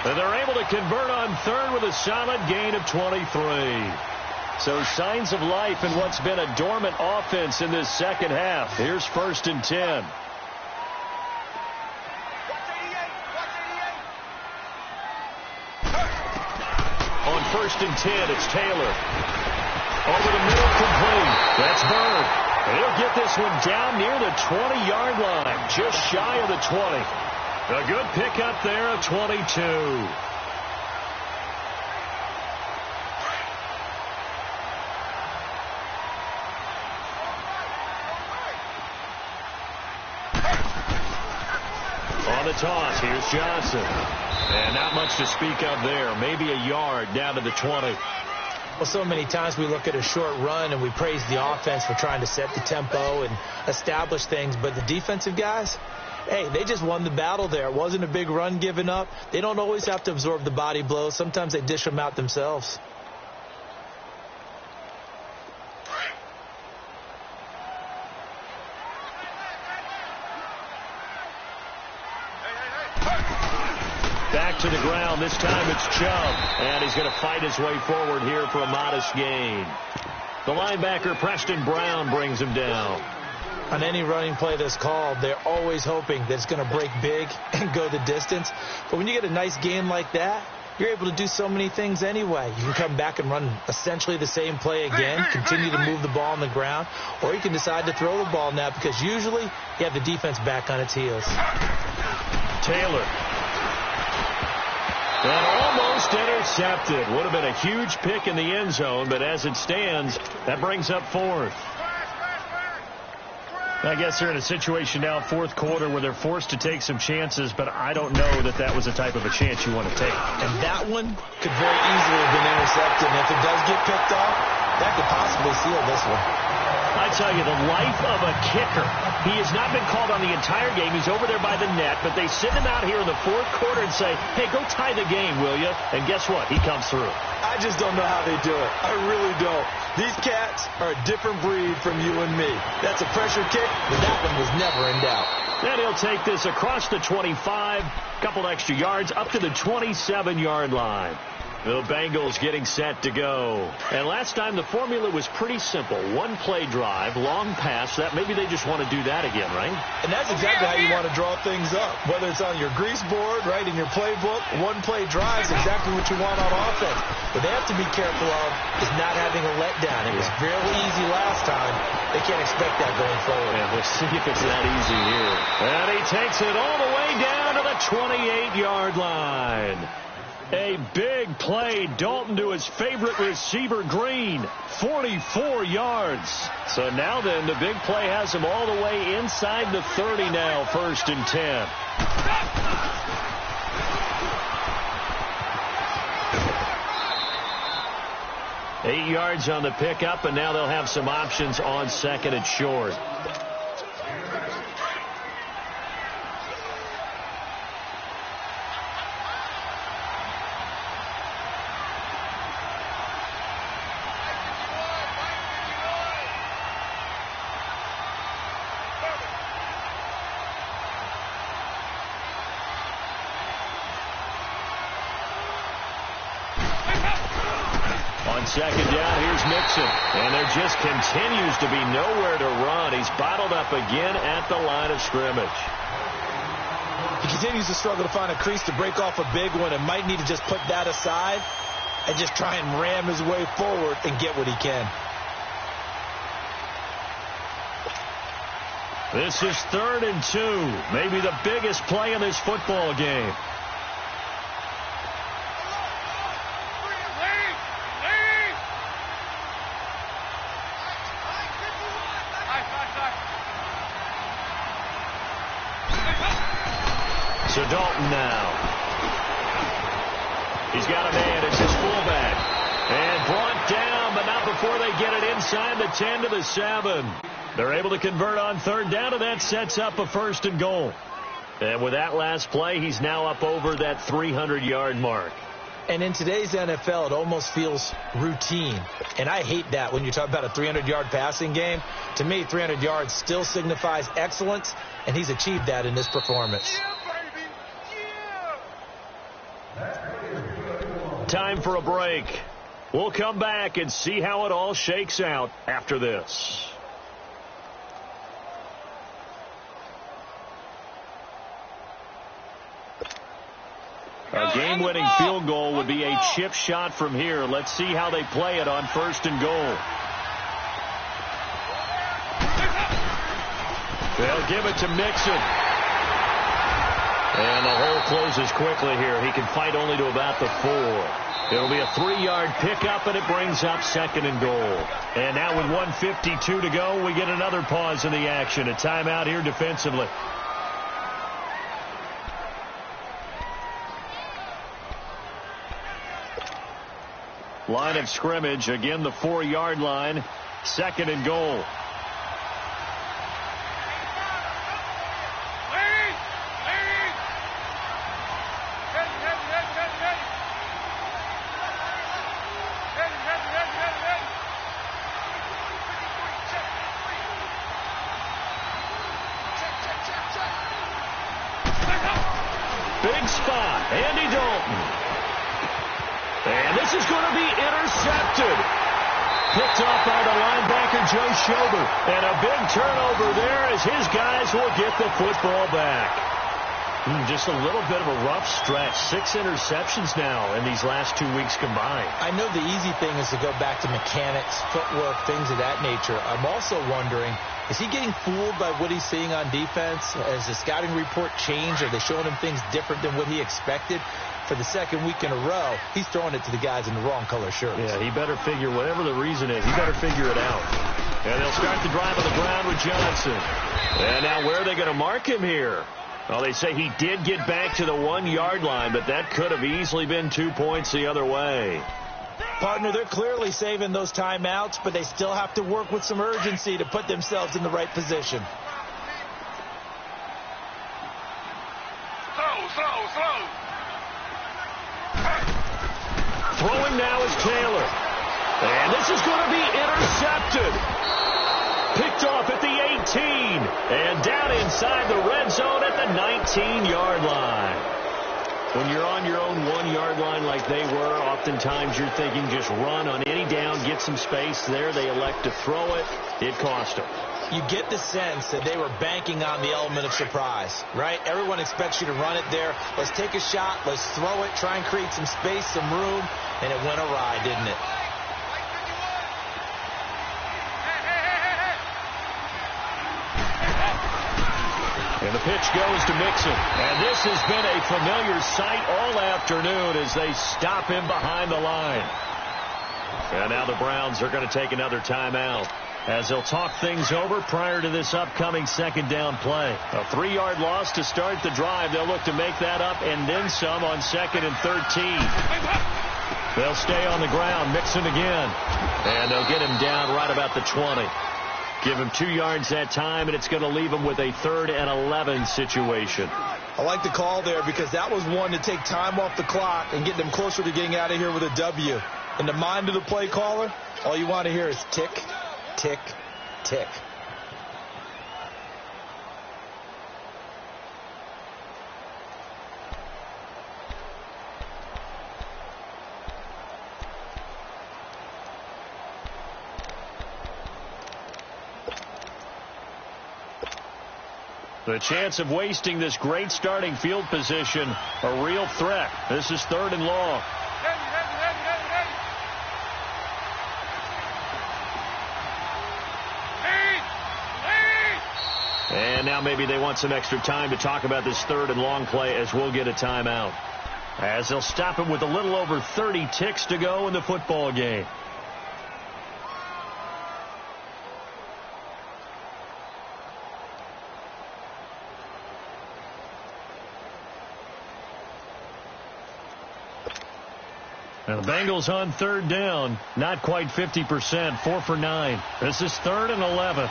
And they're able to convert on 3rd with a solid gain of 23. So signs of life in what's been a dormant offense in this second half. Here's 1st and 10. On 1st and 10, it's Taylor. Over the middle, complete. That's Bird. And he'll get this one down near the 20-yard line, just shy of the 20. A good pickup there of 22. On the toss, here's Johnson. And not much to speak of there. Maybe a yard down to the 20. Well, so many times we look at a short run and we praise the offense for trying to set the tempo and establish things. But the defensive guys, hey, they just won the battle there. It wasn't a big run given up. They don't always have to absorb the body blows. Sometimes they dish them out themselves. Back to the ground. This time it's Chubb. And he's going to fight his way forward here for a modest gain. The linebacker, Preston Brown, brings him down. On any running play that's called, they're always hoping that it's going to break big and go the distance. But when you get a nice gain like that, you're able to do so many things anyway. You can come back and run essentially the same play again, continue to move the ball on the ground, or you can decide to throw the ball now because usually you have the defense back on its heels. Taylor. And almost intercepted. Would have been a huge pick in the end zone, but as it stands, that brings up 4th. I guess they're in a situation now, fourth quarter, where they're forced to take some chances, but I don't know that that was the type of a chance you want to take. And that one could very easily have been intercepted. And if it does get picked off, that could possibly seal this one. I tell you, the life of a kicker. He has not been called on the entire game. He's over there by the net, but they send him out here in the fourth quarter and say, hey, go tie the game, will you? And guess what? He comes through. I just don't know how they do it. I really don't. These cats are a different breed from you and me. That's a pressure kick, but that one was never in doubt. Then he'll take this across the 25, couple extra yards, up to the 27-yard line. The Bengals getting set to go. And last time the formula was pretty simple. One play drive, long pass. That maybe they just want to do that again, right? And that's exactly how you want to draw things up. Whether it's on your grease board, right, in your playbook, one play drive is exactly what you want on offense. What they have to be careful of is not having a letdown. It was fairly easy last time. They can't expect that going forward. Yeah, we'll see if it's that easy here. And he takes it all the way down to the 28-yard line. A big play. Dalton to his favorite receiver, Green. 44 yards. So now then, the big play has him all the way inside the 30 now, 1st and 10. Eight yards on the pickup, and now they'll have some options on 2nd and short. second down. Here's Mixon. And there just continues to be nowhere to run. He's bottled up again at the line of scrimmage. He continues to struggle to find a crease to break off a big one and might need to just put that aside and just try and ram his way forward and get what he can. This is 3rd and 2. Maybe the biggest play in this football game. So Dalton now. He's got a man as his fullback. And brought down, but not before they get it inside the 10 to the 7. They're able to convert on 3rd down, and that sets up a 1st and goal. And with that last play, he's now up over that 300-yard mark. And in today's NFL, it almost feels routine. And I hate that when you talk about a 300-yard passing game. To me, 300 yards still signifies excellence, and he's achieved that in this performance. Time for a break. We'll come back and see how it all shakes out after this. A game-winning field goal would be a chip shot from here. Let's see how they play it on 1st and goal. They'll give it to Mixon. And the hole closes quickly here. He can fight only to about the 4. It'll be a 3-yard pickup, and it brings up 2nd and goal. And now with 1:52 to go, we get another pause in the action. A timeout here defensively. Line of scrimmage, again the 4-yard line, 2nd and goal. Big spot, Andy Dalton. And this is going to be intercepted. Picked off by the linebacker, Joe Schober. And a big turnover there as his guys will get the football back. Just a little bit of a rough stretch. 6 interceptions now in these last 2 weeks combined. I know the easy thing is to go back to mechanics, footwork, things of that nature. I'm also wondering, is he getting fooled by what he's seeing on defense? Has the scouting report changed? Are they showing him things different than what he expected? For the 2nd week in a row, he's throwing it to the guys in the wrong color shirts. Yeah, he better figure, whatever the reason is, he better figure it out. And they'll start the drive on the ground with Johnson. And now where are they going to mark him here? Well, they say he did get back to the 1-yard line, but that could have easily been 2 points the other way. Partner, they're clearly saving those timeouts, but they still have to work with some urgency to put themselves in the right position. Slow. Throwing now is Taylor. And this is going to be intercepted. Picked off at the 18. And down inside the red zone at the 19-yard line. When you're on your own 1-yard line like they were, oftentimes you're thinking just run on any down, get some space there. They elect to throw it. It cost them. You get the sense that they were banking on the element of surprise, right? Everyone expects you to run it there. Let's take a shot. Let's throw it. Try and create some space, some room. And it went awry, didn't it? And the pitch goes to Mixon. And this has been a familiar sight all afternoon as they stop him behind the line. And now the Browns are going to take another timeout as they'll talk things over prior to this upcoming 2nd down play. A 3-yard loss to start the drive. They'll look to make that up and then some on 2nd and 13. They'll stay on the ground. Mixon again. And they'll get him down right about the 20. Give him 2 yards that time, and it's going to leave him with a 3rd and 11 situation. I like the call there because that was one to take time off the clock and get them closer to getting out of here with a W. In the mind of the play caller, all you want to hear is tick, tick, tick. The chance of wasting this great starting field position, a real threat. This is 3rd and long. And now maybe they want some extra time to talk about this 3rd and long play as we'll get a timeout. As they'll stop it with a little over 30 ticks to go in the football game. Now the Bengals on 3rd down, not quite 50%, 4 for 9. This is 3rd and 11.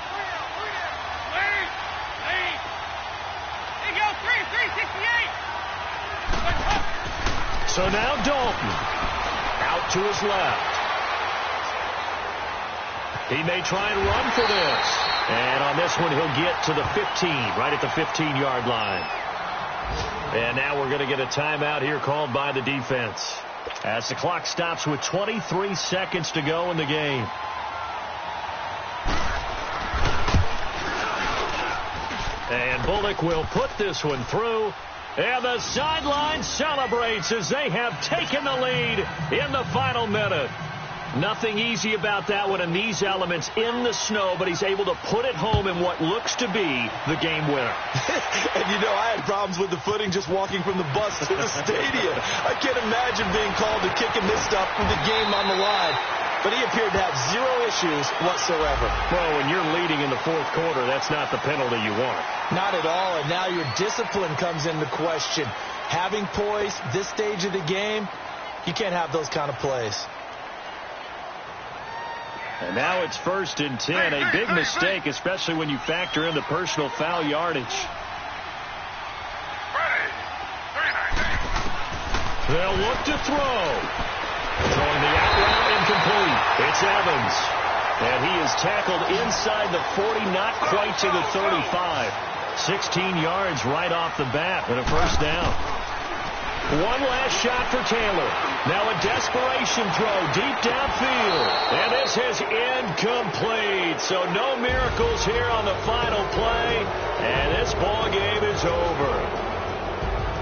So now Dalton out to his left. He may try and run for this. And on this one, he'll get to the 15, right at the 15-yard line. And now we're going to get a timeout here called by the defense, as the clock stops with 23 seconds to go in the game. And Bullock will put this one through. And the sideline celebrates as they have taken the lead in the final minute. Nothing easy about that one, and these elements in the snow, but he's able to put it home in what looks to be the game winner. And, you know, I had problems with the footing just walking from the bus to the stadium. I can't imagine being called to kicking this stuff with the game on the line. But he appeared to have zero issues whatsoever. Well, when you're leading in the 4th quarter, that's not the penalty you want. Not at all, and now your discipline comes into question. Having poise, this stage of the game, you can't have those kind of plays. And now it's 1st and 10, a big mistake, especially when you factor in the personal foul yardage. They'll look to throw. Throwing the out route, incomplete. It's Evans. And he is tackled inside the 40, not quite to the 35. 16 yards right off the bat and a 1st down. One last shot for Taylor. Now a desperation throw deep downfield. And this is incomplete. So no miracles here on the final play. And this ball game is over.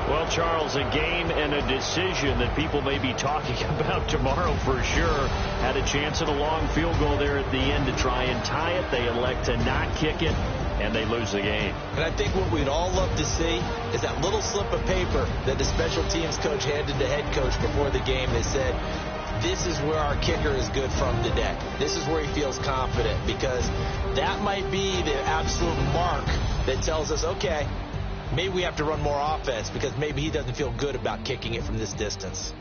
Well, Charles, a game and a decision that people may be talking about tomorrow for sure. Had a chance at a long field goal there at the end to try and tie it. They elect to not kick it, and they lose the game. And I think what we'd all love to see is that little slip of paper that the special teams coach handed the head coach before the game that said, this is where our kicker is good from today. This is where he feels confident, because that might be the absolute mark that tells us, okay, maybe we have to run more offense because maybe he doesn't feel good about kicking it from this distance.